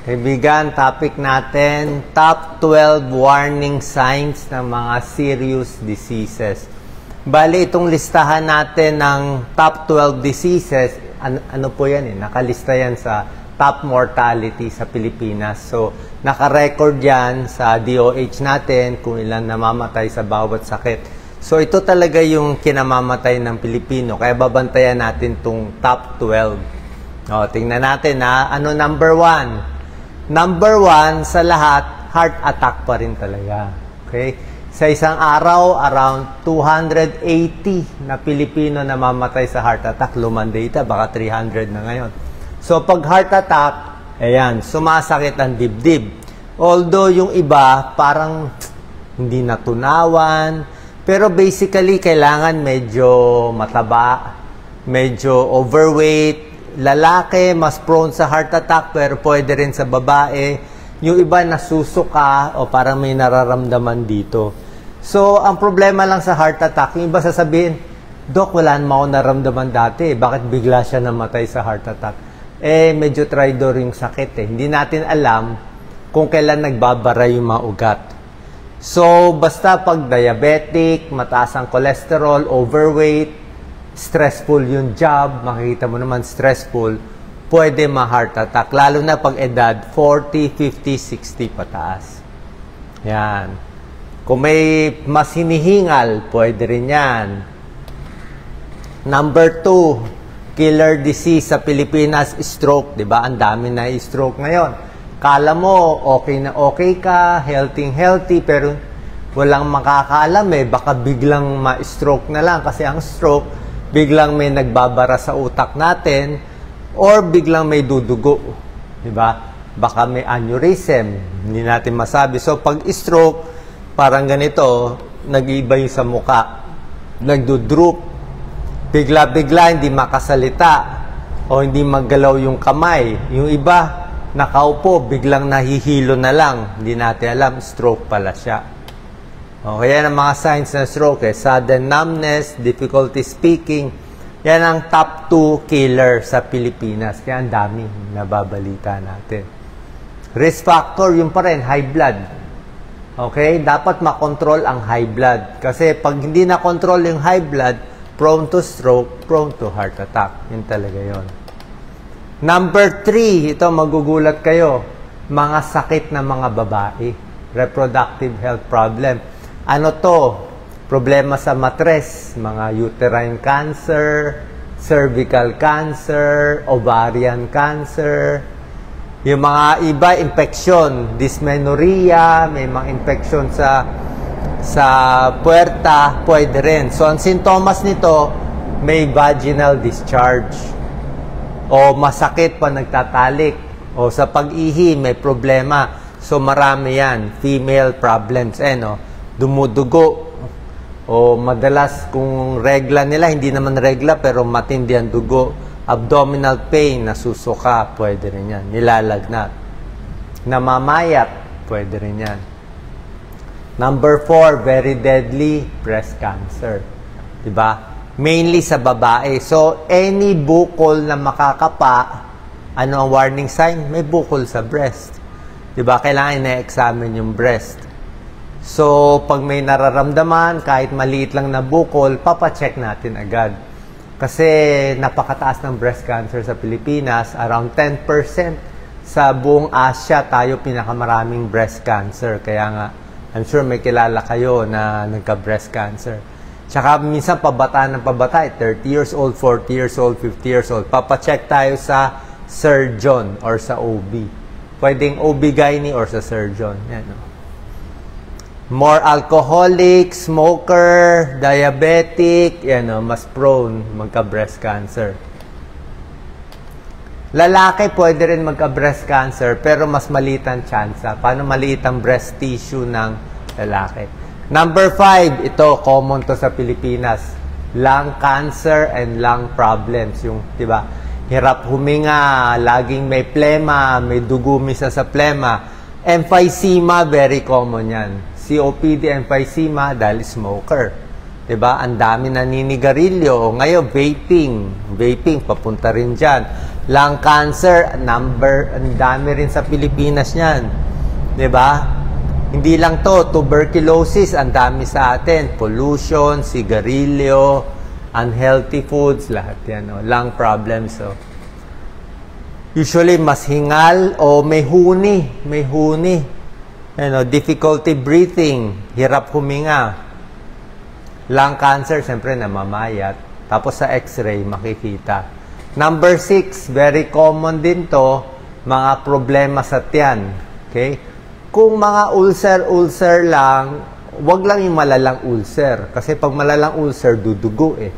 Kaibigan, topic natin, top 12 warning signs ng mga serious diseases. Bali, itong listahan natin ng top 12 diseases, ano po yan nakalista yan sa top mortality sa Pilipinas. So, naka-record yan sa DOH natin kung ilan namamatay sa bawat sakit. So, ito talaga yung kinamamatay ng Pilipino. Kaya babantayan natin itong top 12. O, tingnan natin ano number 1? Number 1 sa lahat, heart attack pa rin talaga. Okay? Sa isang araw, around 280 na Pilipino namamatay sa heart attack. Lumang data, baka 300 na ngayon. So, pag heart attack, ayan, sumasakit ang dibdib. Although, yung iba, parang hindi natunawan. Pero basically, kailangan medyo mataba, medyo overweight. Lalaki, mas prone sa heart attack, pero pwede rin sa babae. Yung iba nasusuka o parang may nararamdaman dito. So, ang problema lang sa heart attack, yung iba sasabihin, Dok, wala naman ako naramdaman dati. Bakit bigla siya namatay sa heart attack? Medyo traidor yung sakit Hindi natin alam kung kailan nagbabara yung mga ugat. So, basta pag diabetic, mataas ang cholesterol, overweight, stressful yung job, makikita mo naman stressful, pwede ma-heart attack. Lalo na pag edad 40, 50, 60 pataas. Yan. Kung may mas hinihingal, pwede rin yan. Number 2, killer disease sa Pilipinas, stroke. Diba? Ang dami na stroke ngayon. Kala mo, okay na okay ka, healthy, pero walang makakaalam baka biglang ma-stroke na lang. Kasi ang stroke, biglang may nagbabara sa utak natin or biglang may dudugo. Diba? Baka may aneurysm. Hindi natin masabi. So, pag stroke, parang ganito, nag-iiba yung sa muka. Nagdudroop. Bigla-bigla, hindi makasalita o hindi maggalaw yung kamay. Yung iba, nakaupo, biglang nahihilo na lang. Hindi natin alam, stroke pala siya. Kaya ang mga signs ng stroke, sudden numbness, difficulty speaking, yan ang top 2 killer sa Pilipinas. Kaya ang dami nababalita natin. Risk factor, yung pa rin, high blood. Okay? Dapat makontrol ang high blood. Kasi pag hindi na-control yung high blood, prone to stroke, prone to heart attack. Yun talaga yun. Number 3, ito magugulat kayo, mga sakit ng mga babae. Reproductive health problem. Ano to? Problema sa matres, mga uterine cancer, cervical cancer, ovarian cancer. Yung mga iba, infection, dysmenorrhea, may mga infection sa puwerta, pwede rin. So, ang sintomas nito, may vaginal discharge. O masakit pa nagtatalik. O sa pag-ihi, may problema. So, marami yan. Female problems. Dumudugo. O madalas kung regla nila, hindi naman regla pero matindi ang dugo. Abdominal pain, nasusuka, pwede rin yan. Nilalagnat. Namamayat, pwede rin yan. Number 4, very deadly, breast cancer. Diba? Mainly sa babae. So, any bukol na makakapa, ano ang warning sign? May bukol sa breast. Diba? Kailangan na-examine yung breast. So, pag may nararamdaman, kahit maliit lang na bukol, papacheck natin agad. Kasi napakataas ng breast cancer sa Pilipinas, around 10% sa buong Asia, tayo pinakamaraming breast cancer. Kaya nga, I'm sure may kilala kayo na nagka-breast cancer. Tsaka minsan pabata ng pabata, 30 years old, 40 years old, 50 years old. Papacheck tayo sa surgeon or sa OB. Pwedeng OB-GYN or sa surgeon. Yan, More alcoholic, smoker, diabetic, mas prone magka-breast cancer. Lalaki pwede rin magka-breast cancer pero mas maliit ang tsansa. Paano maliit ang breast tissue ng lalaki? Number 5, ito common to sa Pilipinas. Lung cancer and lung problems. Yung, diba, hirap huminga, laging may plema, may dugo misa sa plema. Emphysema, very common yan. COPD, emphysema dahil smoker. Diba? Ang dami naninigarilyo. Ngayon, vaping. Vaping, papunta rin dyan. Lung cancer, ang dami rin sa Pilipinas niyan. 'Di ba? Hindi lang to, tuberculosis, ang dami sa atin. Pollution, sigarilyo, unhealthy foods, lahat yan. No? Lung problems. So. Usually, mas hingal o may huni. May huni. Difficulty breathing, hirap huminga. Lung cancer, siyempre namamayat. Tapos sa x-ray, makikita. Number 6, very common din to, mga problema sa tiyan. Okay? Kung mga ulcer lang, wag lang yung malalang ulcer. Kasi pag malalang ulcer, dudugo eh.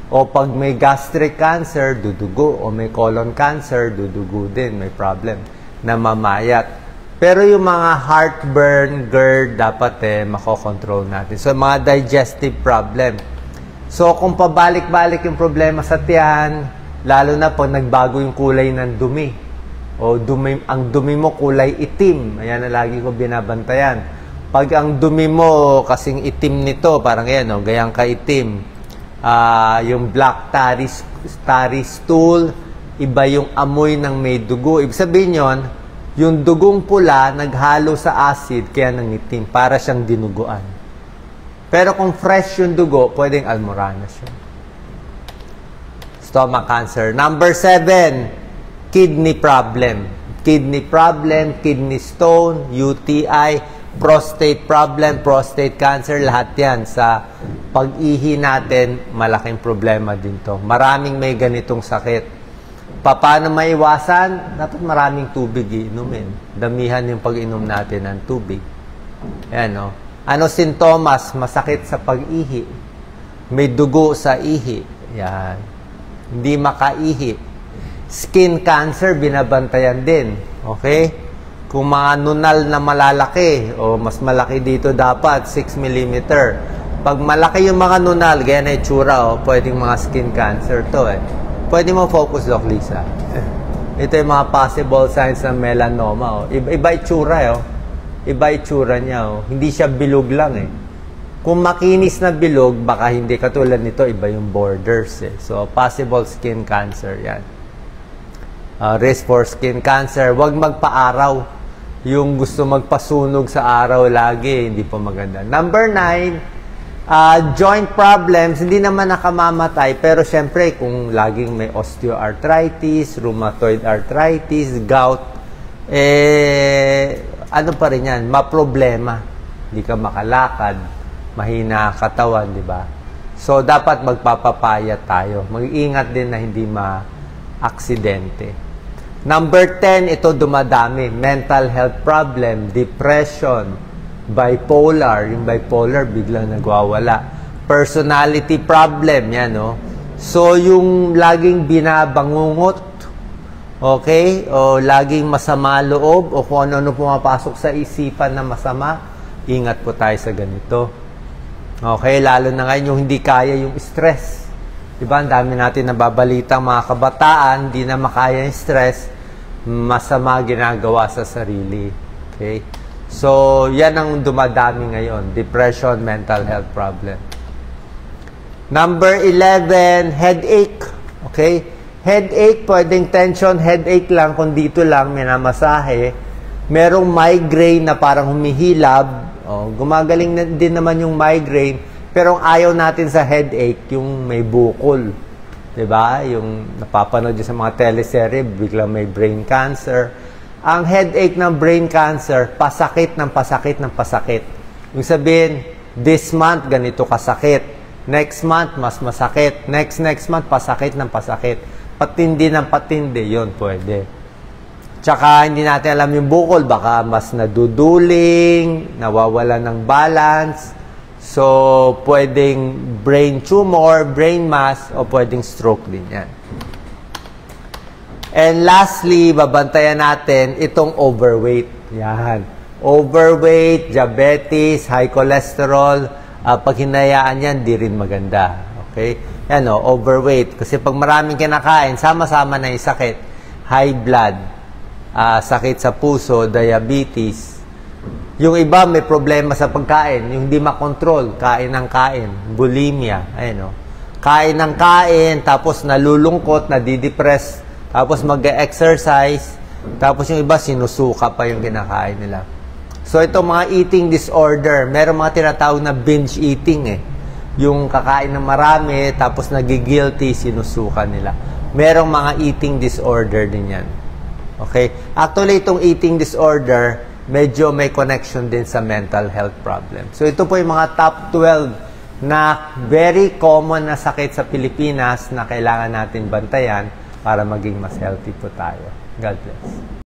O pag may gastric cancer, dudugo. O may colon cancer, dudugo din. May problem. Namamayat. Pero yung mga heartburn, GERD, dapat makokontrol natin. So, mga digestive problem. So, kung pabalik-balik yung problema sa tiyan, lalo na po nagbago yung kulay ng dumi. O ang dumi mo kulay itim. Ayan na lagi ko binabantayan. Pag ang dumi mo kasing itim nito, parang yan, gayang kaitim. Yung black tarry stool, iba yung amoy ng may dugo. Ibig sabihin yun, yung dugong pula naghalo sa acid, kaya nangitim, para siyang dinuguan. Pero kung fresh yung dugo, pwedeng almoranas yun. Stomach cancer. Number 7, kidney problem. Kidney problem, kidney stone, UTI, prostate problem, prostate cancer, lahat yan. Sa pag-ihi natin, malaking problema din to. Maraming may ganitong sakit. Paano maiwasan? Dapat maraming tubig iinumin. Damihan yung pag-inom natin ng tubig. Ayan, no? Ano sintomas? Masakit sa pag-ihi. May dugo sa ihi. Yan. Hindi makaihi. Skin cancer, binabantayan din. Okay? Kung mga nunal na malalaki, o mas malaki dito dapat, 6 mm. Pag malaki yung mga nunal, gaya na itsura, pwedeng mga skin cancer to Pwede mo focus, Doc Lisa. Ito yung mga possible signs ng melanoma. Iba itsura, Iba itsura niya, Hindi siya bilog lang, Kung makinis na bilog, baka hindi. Katulad nito, iba yung borders, So, possible skin cancer, yan. Risk for skin cancer. Huwag magpa-araw. Yung gusto magpasunog sa araw lagi, hindi po maganda. Number 9, joint problems. Hindi naman nakamamatay, pero syempre, kung laging may osteoarthritis, rheumatoid arthritis, gout, ano pa rin yan? Maproblema. Hindi ka makalakad, mahina katawan, di ba? So, dapat magpapapayat tayo. Mag-iingat din na hindi ma-aksidente. Number 10, ito dumadami. Mental health problem, depression, bipolar. Yung bipolar, biglang nagwawala. Personality problem, yan, So, yung laging binabangungot, okay? O laging masama loob, o kung ano-ano pumapasok sa isipan na masama, ingat po tayo sa ganito. Okay? Lalo na ngayon yung hindi kaya yung stress. Diba? Ang dami natin nababalitang mga kabataan, hindi na makaya yung stress, masama ginagawa sa sarili. Okay? So, yan ang dumadami ngayon. Depression, mental health problem. Number 11, headache. Okay? Headache, pwedeng tension headache lang, kung dito lang, minamasahe. Merong migraine na parang humihilab. Gumagaling din naman yung migraine. Pero ang ayaw natin sa headache, yung may bukol. Diba? Yung napapanood sa mga teleserye, biglang may brain cancer. Ang headache ng brain cancer, pasakit ng pasakit ng pasakit. Yung sabihin, this month, ganito kasakit. Next month, mas masakit. Next month, pasakit ng pasakit. Patindi ng patindi, yun pwede. Tsaka, hindi natin alam yung bukol, baka mas naduduling, nawawala ng balance. So, pwedeng brain tumor, brain mass, o pwedeng stroke din yan. And lastly, babantayan natin itong overweight. Yan. Overweight, diabetes, high cholesterol, pag hinayaan yan, di rin maganda. Okay? Yan overweight. Kasi pag maraming kinakain, sama-sama na yung sakit. High blood, sakit sa puso, diabetes. Yung iba may problema sa pagkain, yung hindi makontrol, kain ng kain, bulimia, kain ng kain, tapos nalulungkot, nadidepress, Tapos mag-exercise. Tapos yung iba, sinusuka pa yung kinakain nila. So, ito mga eating disorder. Meron mga tinatawag na binge eating eh. Yung kakain ng marami, tapos nagigilty, sinusuka nila. Merong mga eating disorder din yan. Okay? Actually, itong eating disorder, medyo may connection din sa mental health problem. So, ito po yung mga top 12 na very common na sakit sa Pilipinas na kailangan natin bantayan para maging mas healthy po tayo. God bless.